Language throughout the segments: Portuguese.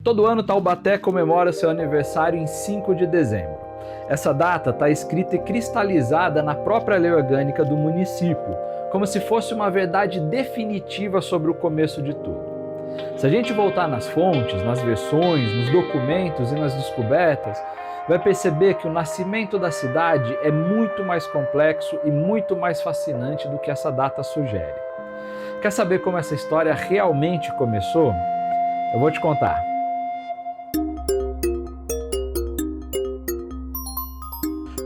Todo ano Taubaté comemora seu aniversário em 5 de dezembro. Essa data está escrita e cristalizada na própria lei orgânica do município, como se fosse uma verdade definitiva sobre o começo de tudo. Se a gente voltar nas fontes, nas versões, nos documentos e nas descobertas, vai perceber que o nascimento da cidade é muito mais complexo e muito mais fascinante do que essa data sugere. Quer saber como essa história realmente começou? Eu vou te contar.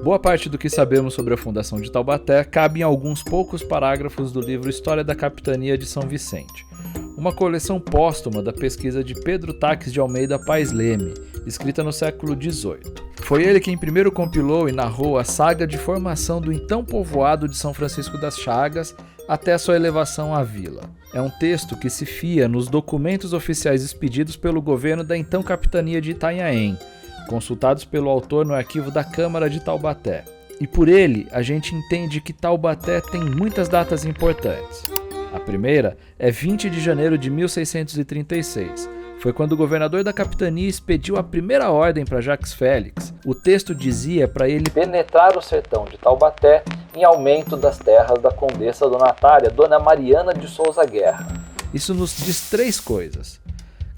Boa parte do que sabemos sobre a fundação de Taubaté cabe em alguns poucos parágrafos do livro História da Capitania de São Vicente, uma coleção póstuma da pesquisa de Pedro Taques de Almeida Paes Leme, escrita no século XVIII. Foi ele quem primeiro compilou e narrou a saga de formação do então povoado de São Francisco das Chagas até sua elevação à vila. É um texto que se fia nos documentos oficiais expedidos pelo governo da então capitania de Itanhaém, consultados pelo autor no arquivo da Câmara de Taubaté. E por ele, a gente entende que Taubaté tem muitas datas importantes. A primeira é 20 de janeiro de 1636. Foi quando o governador da capitania expediu a primeira ordem para Jacques Félix. O texto dizia para ele penetrar o sertão de Taubaté em aumento das terras da condessa donatária Dona Mariana de Souza Guerra. Isso nos diz três coisas: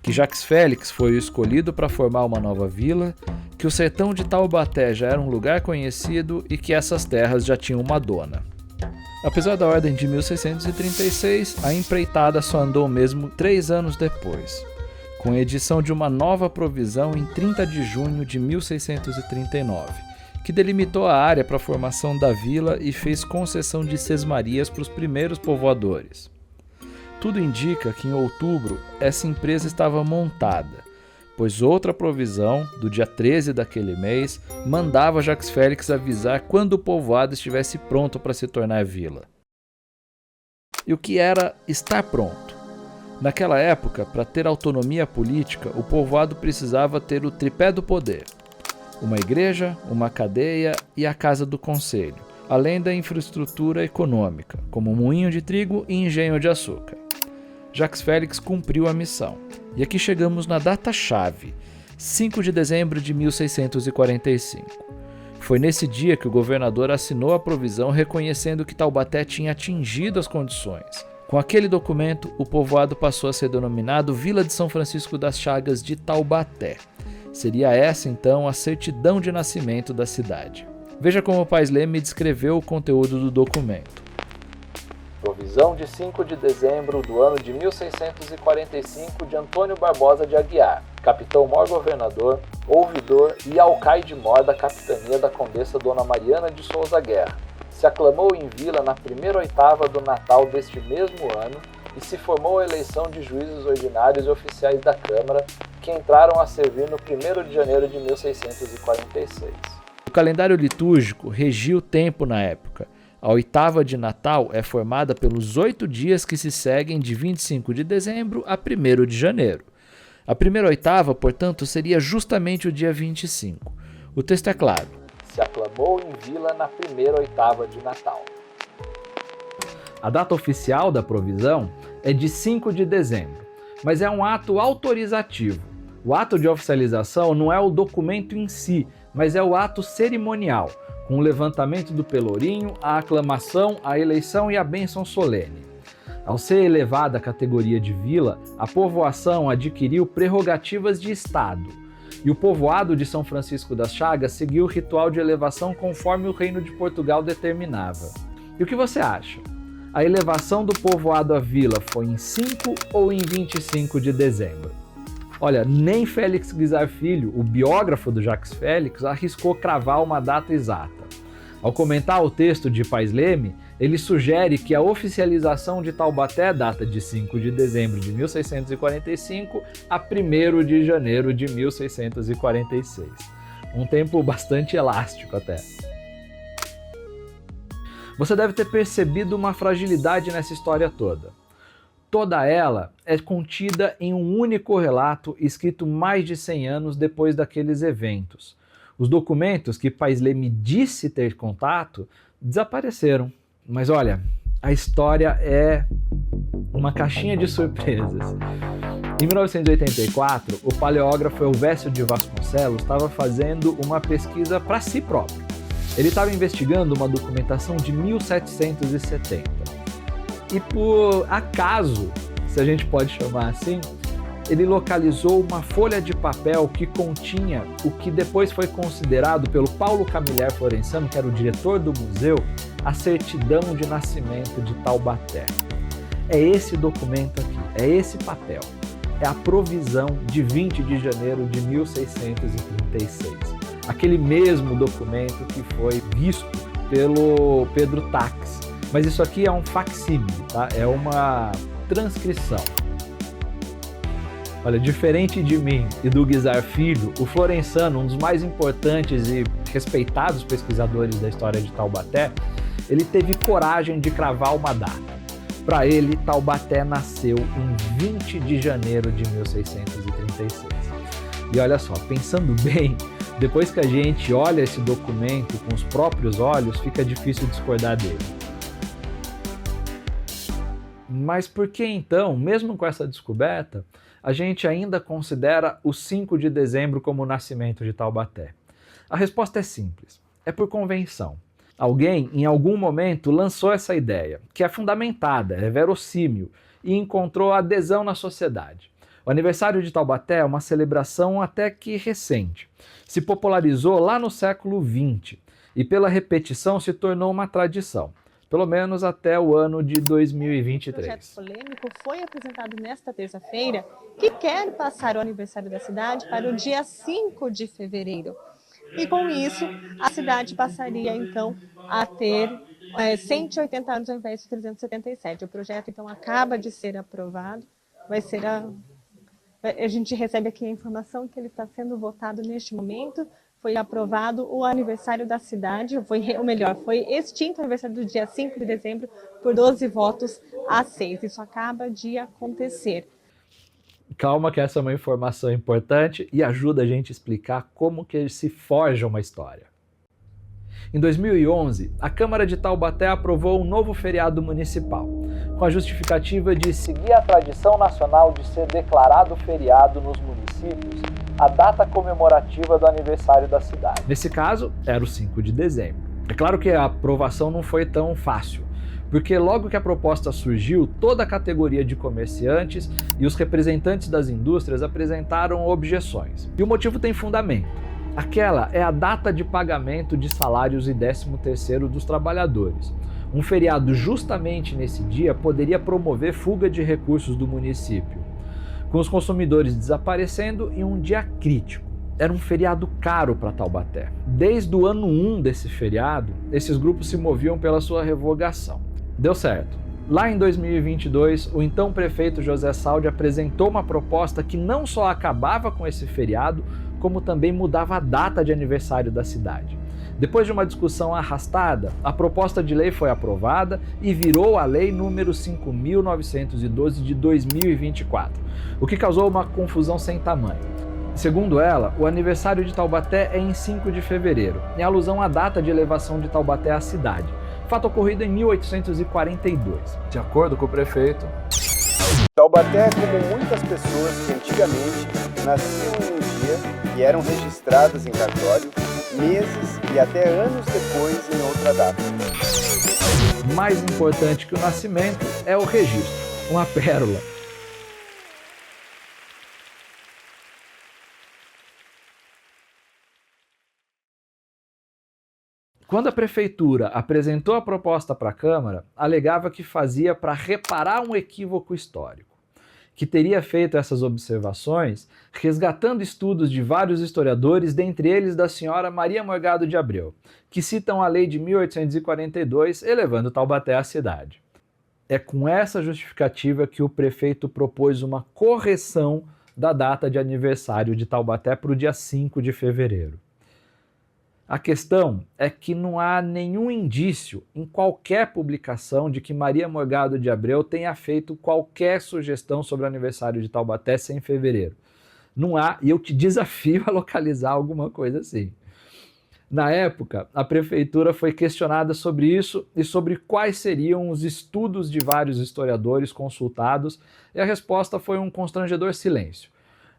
que Jacques Félix foi o escolhido para formar uma nova vila, que o sertão de Taubaté já era um lugar conhecido e que essas terras já tinham uma dona. Apesar da ordem de 1636, a empreitada só andou mesmo 3 anos depois, com a edição de uma nova provisão em 30 de junho de 1639, que delimitou a área para a formação da vila e fez concessão de sesmarias para os primeiros povoadores. Tudo indica que em outubro essa empresa estava montada, pois outra provisão, do dia 13 daquele mês, mandava Jacques Félix avisar quando o povoado estivesse pronto para se tornar vila. E o que era estar pronto? Naquela época, para ter autonomia política, o povoado precisava ter o tripé do poder: uma igreja, uma cadeia e a casa do conselho, além da infraestrutura econômica, como moinho de trigo e engenho de açúcar. Jacques Félix cumpriu a missão. E aqui chegamos na data-chave, 5 de dezembro de 1645. Foi nesse dia que o governador assinou a provisão reconhecendo que Taubaté tinha atingido as condições. Com aquele documento, o povoado passou a ser denominado Vila de São Francisco das Chagas de Taubaté. Seria essa, então, a certidão de nascimento da cidade. Veja como Paes Leme descreveu o conteúdo do documento. Provisão de 5 de dezembro do ano de 1645 de Antônio Barbosa de Aguiar, capitão-mor governador, ouvidor e alcaide-mor da capitania da condessa Dona Mariana de Souza Guerra. Se aclamou em vila na primeira oitava do Natal deste mesmo ano e se formou a eleição de juízes ordinários e oficiais da Câmara, que entraram a servir no 1º de janeiro de 1646. O calendário litúrgico regia o tempo na época. A oitava de Natal é formada pelos 8 dias que se seguem de 25 de dezembro a 1º de janeiro. A primeira oitava, portanto, seria justamente o dia 25. O texto é claro: se aclamou em vila na primeira oitava de Natal. A data oficial da provisão é de 5 de dezembro, mas é um ato autorizativo. O ato de oficialização não é o documento em si, mas é o ato cerimonial, com o levantamento do pelourinho, a aclamação, a eleição e a bênção solene. Ao ser elevada à categoria de vila, a povoação adquiriu prerrogativas de Estado, e o povoado de São Francisco das Chagas seguiu o ritual de elevação conforme o Reino de Portugal determinava. E o que você acha? A elevação do povoado à vila foi em 5 ou em 25 de dezembro? Olha, nem Félix Guizar Filho, o biógrafo do Jacques Félix, arriscou cravar uma data exata. Ao comentar o texto de Paes Leme, ele sugere que a oficialização de Taubaté data de 5 de dezembro de 1645 a 1º de janeiro de 1646. Um tempo bastante elástico até. Você deve ter percebido uma fragilidade nessa história toda. Toda ela é contida em um único relato escrito mais de 100 anos depois daqueles eventos. Os documentos que Paes Leme disse ter contato desapareceram. Mas olha, a história é uma caixinha de surpresas. Em 1984, o paleógrafo Elvésio de Vasconcelos estava fazendo uma pesquisa para si próprio. Ele estava investigando uma documentação de 1770. E por acaso, se a gente pode chamar assim, ele localizou uma folha de papel que continha o que depois foi considerado pelo Paulo Camilleri Florensano, que era o diretor do museu, a certidão de nascimento de Taubaté. É esse documento aqui, é esse papel. É a provisão de 20 de janeiro de 1636. Aquele mesmo documento que foi visto pelo Pedro Taques. Mas isso aqui é um facsímile, tá? É uma transcrição. Olha, diferente de mim e do Guizar Filho, o Florensano, um dos mais importantes e respeitados pesquisadores da história de Taubaté, ele teve coragem de cravar uma data. Para ele, Taubaté nasceu em 20 de janeiro de 1636. E olha só, pensando bem, depois que a gente olha esse documento com os próprios olhos, fica difícil discordar dele. Mas por que então, mesmo com essa descoberta, a gente ainda considera o 5 de dezembro como o nascimento de Taubaté? A resposta é simples, é por convenção. Alguém, em algum momento, lançou essa ideia, que é fundamentada, é verossímil, e encontrou adesão na sociedade. O aniversário de Taubaté é uma celebração até que recente. Se popularizou lá no século XX e, pela repetição, se tornou uma tradição, pelo menos até o ano de 2023. O projeto polêmico foi apresentado nesta terça-feira, que quer passar o aniversário da cidade para o dia 5 de fevereiro. E com isso, a cidade passaria então a ter 180 anos ao invés de 377. O projeto então acaba de ser aprovado, a gente recebe aqui a informação que ele está sendo votado neste momento. Foi aprovado o aniversário da cidade, foi extinto o aniversário do dia 5 de dezembro por 12 votos a 6. Isso acaba de acontecer. Calma que essa é uma informação importante e ajuda a gente a explicar como que se forja uma história. Em 2011, a Câmara de Taubaté aprovou um novo feriado municipal, com a justificativa de seguir a tradição nacional de ser declarado feriado nos municípios a data comemorativa do aniversário da cidade. Nesse caso, era o 5 de dezembro. É claro que a aprovação não foi tão fácil, porque logo que a proposta surgiu, toda a categoria de comerciantes e os representantes das indústrias apresentaram objeções. E o motivo tem fundamento. Aquela é a data de pagamento de salários e 13º dos trabalhadores. Um feriado justamente nesse dia poderia promover fuga de recursos do município, com os consumidores desaparecendo em um dia crítico. Era um feriado caro para Taubaté. Desde o ano 1 desse feriado, esses grupos se moviam pela sua revogação. Deu certo. Lá em 2022, o então prefeito José Saldi apresentou uma proposta que não só acabava com esse feriado, como também mudava a data de aniversário da cidade. Depois de uma discussão arrastada, a proposta de lei foi aprovada e virou a Lei número 5.912 de 2024, o que causou uma confusão sem tamanho. Segundo ela, o aniversário de Taubaté é em 5 de fevereiro, em alusão à data de elevação de Taubaté à cidade, fato ocorrido em 1842. De acordo com o prefeito, Taubaté é como muitas pessoas que antigamente nasciam em um dia e eram registradas em cartório meses e até anos depois em outra data. Mais importante que o nascimento é o registro, uma pérola. Quando a prefeitura apresentou a proposta para a Câmara, alegava que fazia para reparar um equívoco histórico, que teria feito essas observações resgatando estudos de vários historiadores, dentre eles da senhora Maria Morgado de Abreu, que citam a lei de 1842, elevando Taubaté à cidade. É com essa justificativa que o prefeito propôs uma correção da data de aniversário de Taubaté para o dia 5 de fevereiro. A questão é que não há nenhum indício em qualquer publicação de que Maria Morgado de Abreu tenha feito qualquer sugestão sobre o aniversário de Taubaté sem fevereiro. Não há, e eu te desafio a localizar alguma coisa assim. Na época, a prefeitura foi questionada sobre isso e sobre quais seriam os estudos de vários historiadores consultados, e a resposta foi um constrangedor silêncio.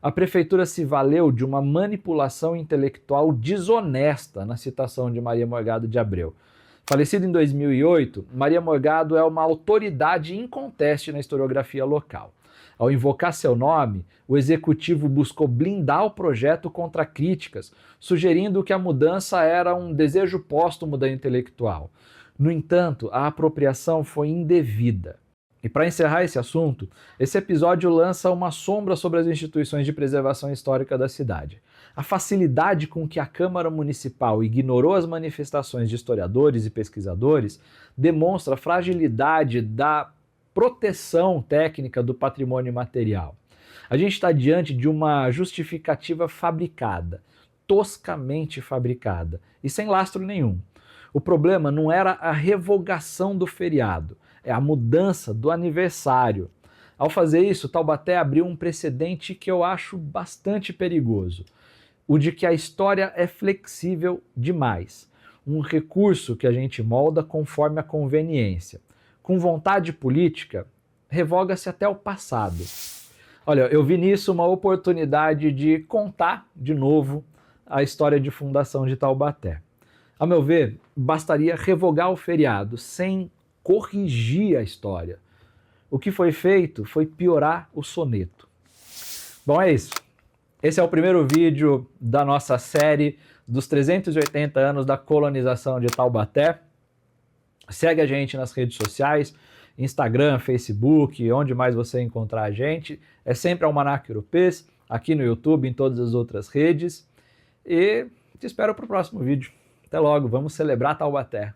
A prefeitura se valeu de uma manipulação intelectual desonesta na citação de Maria Morgado de Abreu. Falecida em 2008, Maria Morgado é uma autoridade inconteste na historiografia local. Ao invocar seu nome, o executivo buscou blindar o projeto contra críticas, sugerindo que a mudança era um desejo póstumo da intelectual. No entanto, a apropriação foi indevida. E para encerrar esse assunto, esse episódio lança uma sombra sobre as instituições de preservação histórica da cidade. A facilidade com que a Câmara Municipal ignorou as manifestações de historiadores e pesquisadores demonstra a fragilidade da proteção técnica do patrimônio imaterial. A gente está diante de uma justificativa fabricada, toscamente fabricada e sem lastro nenhum. O problema não era a revogação do feriado, é a mudança do aniversário. Ao fazer isso, Taubaté abriu um precedente que eu acho bastante perigoso, o de que a história é flexível demais, um recurso que a gente molda conforme a conveniência. Com vontade política, revoga-se até o passado. Olha, eu vi nisso uma oportunidade de contar de novo a história de fundação de Taubaté. A meu ver, bastaria revogar o feriado sem corrigir a história. O que foi feito foi piorar o soneto. Bom, é isso. Esse é o primeiro vídeo da nossa série dos 380 anos da colonização de Taubaté. Segue a gente nas redes sociais, Instagram, Facebook, onde mais você encontrar a gente. É sempre Almanac Europês, aqui no YouTube, em todas as outras redes. E te espero para o próximo vídeo. Até logo, vamos celebrar Taubaté.